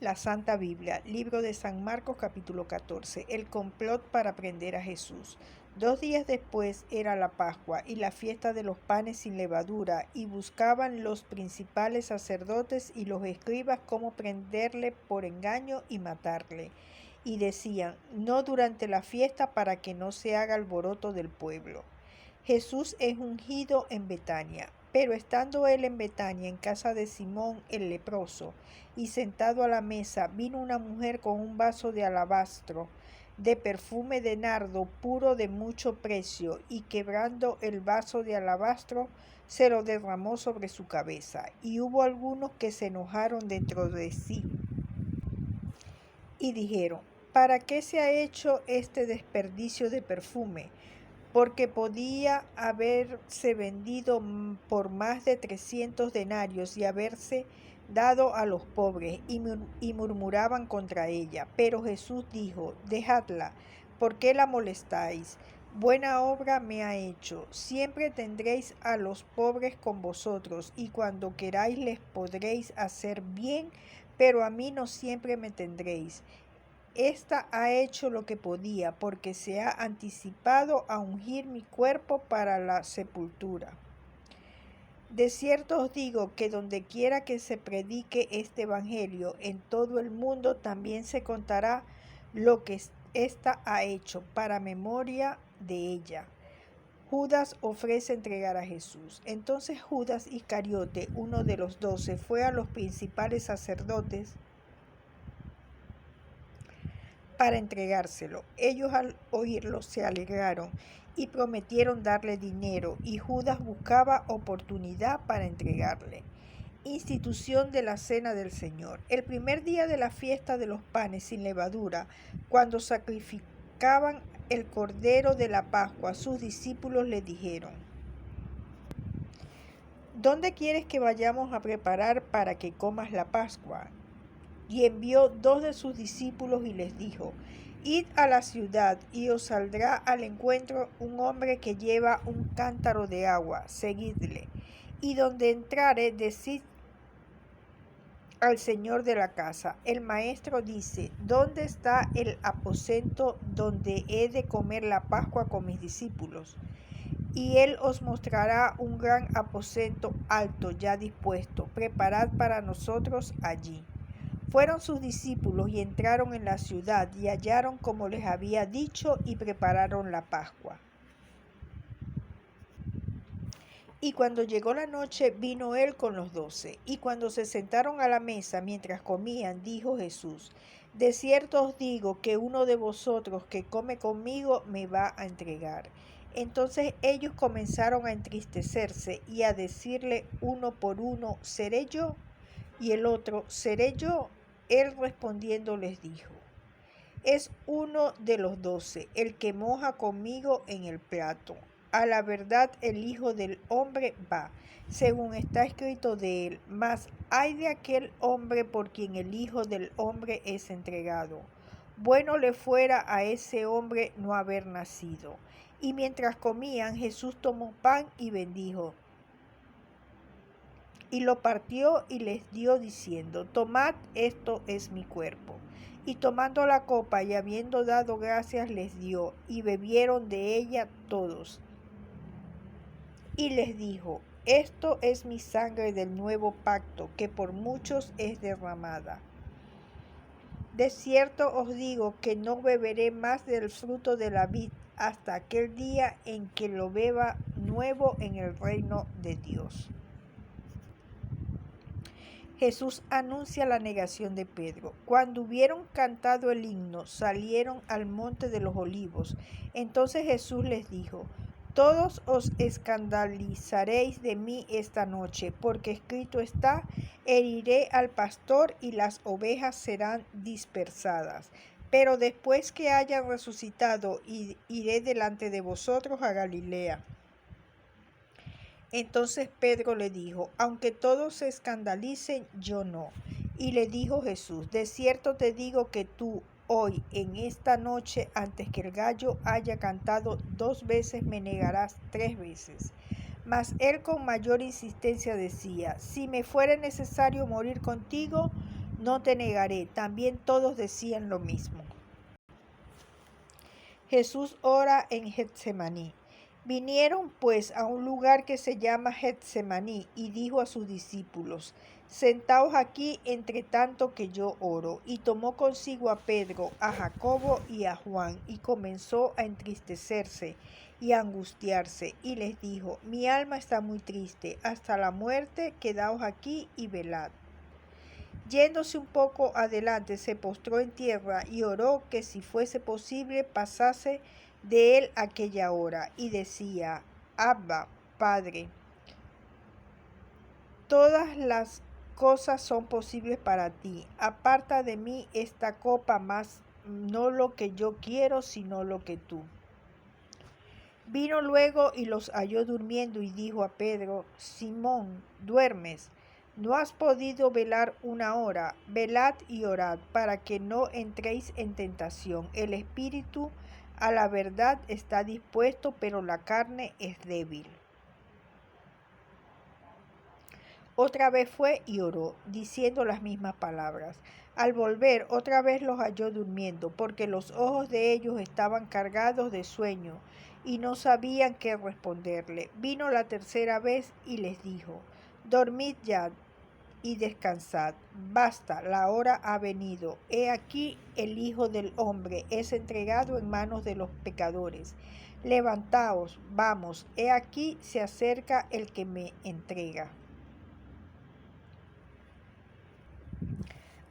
La Santa Biblia, libro de San Marcos capítulo 14, el complot para prender a Jesús. 2 días después era la Pascua y la fiesta de los panes sin levadura, y buscaban los principales sacerdotes y los escribas cómo prenderle por engaño y matarle. Y decían, no durante la fiesta para que no se haga alboroto del pueblo. Jesús es ungido en Betania. Pero estando él en Betania, en casa de Simón el leproso, y sentado a la mesa, vino una mujer con un vaso de alabastro, de perfume de nardo puro de mucho precio, y quebrando el vaso de alabastro, se lo derramó sobre su cabeza. Y hubo algunos que se enojaron dentro de sí, y dijeron, ¿para qué se ha hecho este desperdicio de perfume? Porque podía haberse vendido por más de 300 denarios y haberse dado a los pobres, y murmuraban contra ella. Pero Jesús dijo, dejadla, ¿por qué la molestáis? Buena obra me ha hecho. Siempre tendréis a los pobres con vosotros, y cuando queráis les podréis hacer bien, pero a mí no siempre me tendréis. Esta ha hecho lo que podía, porque se ha anticipado a ungir mi cuerpo para la sepultura. De cierto os digo que donde quiera que se predique este evangelio en todo el mundo, también se contará lo que ésta ha hecho, para memoria de ella. Judas ofrece entregar a Jesús. Entonces Judas Iscariote, uno de los 12, fue a los principales sacerdotes para entregárselo. Ellos al oírlo se alegraron y prometieron darle dinero, y Judas buscaba oportunidad para entregarle. Institución de la Cena del Señor. El primer día de la fiesta de los panes sin levadura, cuando sacrificaban el cordero de la Pascua, sus discípulos le dijeron, ¿dónde quieres que vayamos a preparar para que comas la Pascua? Y envió 2 de sus discípulos y les dijo, id a la ciudad y os saldrá al encuentro un hombre que lleva un cántaro de agua, seguidle. Y donde entrare, decid al señor de la casa, el maestro dice, ¿dónde está el aposento donde he de comer la Pascua con mis discípulos? Y él os mostrará un gran aposento alto ya dispuesto, preparad para nosotros allí. Fueron sus discípulos y entraron en la ciudad y hallaron como les había dicho y prepararon la Pascua. Y cuando llegó la noche, vino él con los 12. Y cuando se sentaron a la mesa mientras comían, dijo Jesús, de cierto os digo que uno de vosotros que come conmigo me va a entregar. Entonces ellos comenzaron a entristecerse y a decirle uno por uno, ¿seré yo? Y el otro, ¿seré yo? Él respondiendo les dijo, es uno de los 12, el que moja conmigo en el plato. A la verdad el Hijo del Hombre va, según está escrito de él, mas ay de aquel hombre por quien el Hijo del Hombre es entregado. Bueno le fuera a ese hombre no haber nacido. Y mientras comían, Jesús tomó pan y bendijo, y lo partió y les dio diciendo, tomad, esto es mi cuerpo. Y tomando la copa y habiendo dado gracias les dio, y bebieron de ella todos. Y les dijo, esto es mi sangre del nuevo pacto, que por muchos es derramada. De cierto os digo que no beberé más del fruto de la vid hasta aquel día en que lo beba nuevo en el reino de Dios. Jesús anuncia la negación de Pedro. Cuando hubieron cantado el himno, salieron al monte de los olivos. Entonces Jesús les dijo, todos os escandalizaréis de mí esta noche, porque escrito está, heriré al pastor y las ovejas serán dispersadas. Pero después que haya resucitado, iré delante de vosotros a Galilea. Entonces Pedro le dijo, aunque todos se escandalicen, yo no. Y le dijo Jesús, de cierto te digo que tú hoy, en esta noche, antes que el gallo haya cantado 2 veces, me negarás 3 veces. Mas él con mayor insistencia decía, si me fuere necesario morir contigo, no te negaré. También todos decían lo mismo. Jesús ora en Getsemaní. Vinieron pues a un lugar que se llama Getsemaní y dijo a sus discípulos: Sentaos aquí entre tanto que yo oro. Y tomó consigo a Pedro, a Jacobo y a Juan, y comenzó a entristecerse y a angustiarse, y les dijo: Mi alma está muy triste, hasta la muerte, quedaos aquí y velad. Yéndose un poco adelante, se postró en tierra y oró que si fuese posible pasase de él aquella hora, y decía: Abba, Padre, todas las cosas son posibles para ti. Aparta de mí esta copa, mas no lo que yo quiero, sino lo que tú. Vino luego y los halló durmiendo y dijo a Pedro: Simón, ¿duermes? ¿No has podido velar una hora? Velad y orad, para que no entréis en tentación. El espíritu a la verdad está dispuesto, pero la carne es débil. Otra vez fue y oró, diciendo las mismas palabras. Al volver, otra vez los halló durmiendo, porque los ojos de ellos estaban cargados de sueño, y no sabían qué responderle. Vino la tercera vez y les dijo: Dormid ya y descansad. Basta, la hora ha venido. He aquí el Hijo del Hombre es entregado en manos de los pecadores. Levantaos, vamos, he aquí se acerca el que me entrega.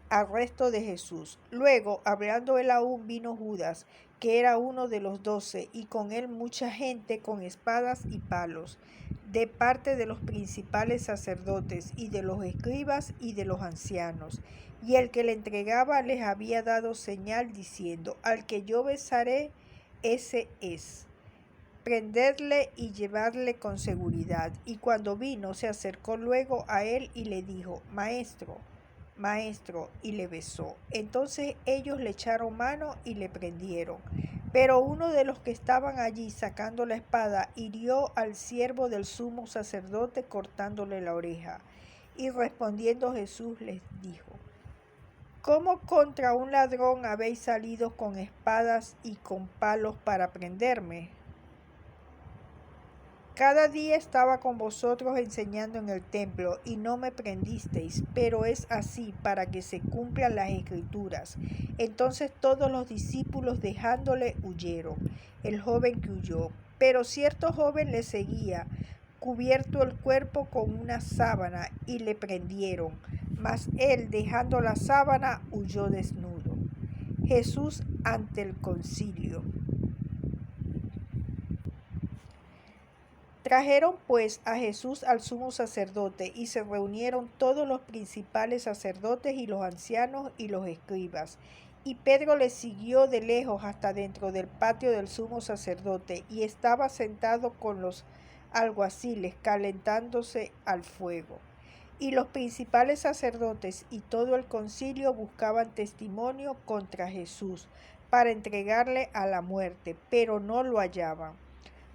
Arresto de Jesús. Luego, hablando él aún, vino Judas, que era uno de los 12, y con él mucha gente con espadas y palos, de parte de los principales sacerdotes, y de los escribas, y de los ancianos. Y el que le entregaba les había dado señal, diciendo: Al que yo besaré, ese es. Prendedle y llevadle con seguridad. Y cuando vino, se acercó luego a él y le dijo: Maestro, Maestro, y le besó. Entonces ellos le echaron mano y le prendieron. Pero uno de los que estaban allí, sacando la espada, hirió al siervo del sumo sacerdote, cortándole la oreja. Y respondiendo Jesús les dijo: ¿Cómo contra un ladrón habéis salido con espadas y con palos para prenderme? Cada día estaba con vosotros enseñando en el templo, y no me prendisteis, pero es así para que se cumplan las escrituras. Entonces todos los discípulos, dejándole, huyeron. El joven que huyó. Pero cierto joven le seguía, cubierto el cuerpo con una sábana, y le prendieron. Mas él, dejando la sábana, huyó desnudo. Jesús ante el concilio. Trajeron pues a Jesús al sumo sacerdote, y se reunieron todos los principales sacerdotes y los ancianos y los escribas. Y Pedro le siguió de lejos hasta dentro del patio del sumo sacerdote, y estaba sentado con los alguaciles, calentándose al fuego. Y los principales sacerdotes y todo el concilio buscaban testimonio contra Jesús, para entregarle a la muerte, pero no lo hallaban,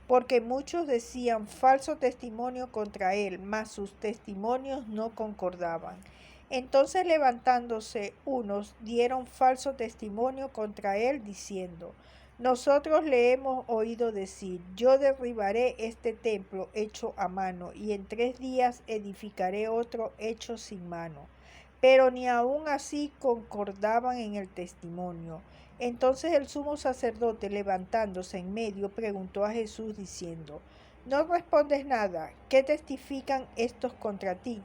porque muchos decían falso testimonio contra él, mas sus testimonios no concordaban. Entonces, levantándose unos, dieron falso testimonio contra él, diciendo: Nosotros le hemos oído decir: Yo derribaré este templo hecho a mano, y en 3 días edificaré otro hecho sin mano. Pero ni aun así concordaban en el testimonio. Entonces el sumo sacerdote, levantándose en medio, preguntó a Jesús diciendo: ¿No respondes nada? ¿Qué testifican estos contra ti?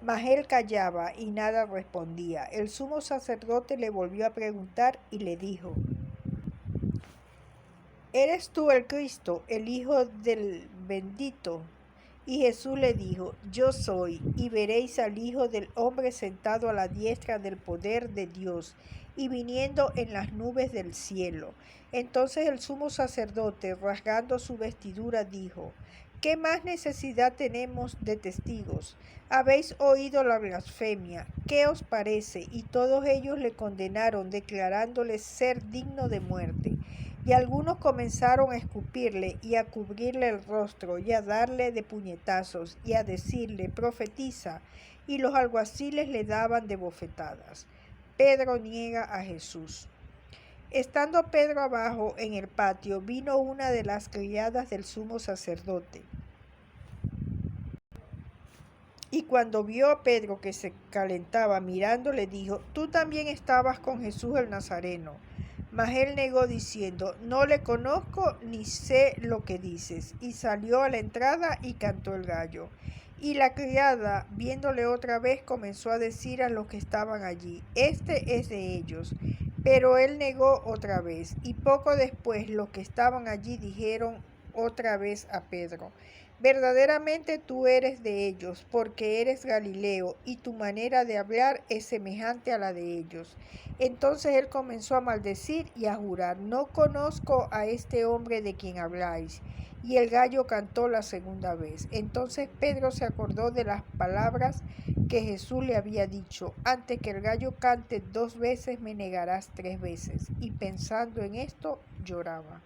Mas él callaba y nada respondía. El sumo sacerdote le volvió a preguntar y le dijo: ¿Eres tú el Cristo, el Hijo del bendito? Y Jesús le dijo: Yo soy. Y veréis al Hijo del Hombre sentado a la diestra del poder de Dios, y viniendo en las nubes del cielo. Entonces el sumo sacerdote, rasgando su vestidura, dijo: ¿Qué más necesidad tenemos de testigos? Habéis oído la blasfemia. ¿Qué os parece? Y todos ellos le condenaron, declarándole ser digno de muerte. Y algunos comenzaron a escupirle y a cubrirle el rostro y a darle de puñetazos y a decirle: Profetiza. y los alguaciles le daban de bofetadas. Pedro niega a Jesús. Estando Pedro abajo en el patio, vino una de las criadas del sumo sacerdote. Y cuando vio a Pedro que se calentaba mirando, le dijo: Tú también estabas con Jesús el Nazareno. Mas él negó diciendo: No le conozco ni sé lo que dices. Y salió a la entrada y cantó el gallo. Y la criada, viéndole otra vez, comenzó a decir a los que estaban allí: Este es de ellos. Pero él negó otra vez. Y poco después los que estaban allí dijeron otra vez a Pedro: Verdaderamente tú eres de ellos, porque eres Galileo, y tu manera de hablar es semejante a la de ellos. Entonces él comenzó a maldecir y a jurar: No conozco a este hombre de quien habláis. Y el gallo cantó la segunda vez. Entonces Pedro se acordó de las palabras que Jesús le había dicho: Antes que el gallo cante 2 veces me negarás 3 veces. Y pensando en esto, lloraba.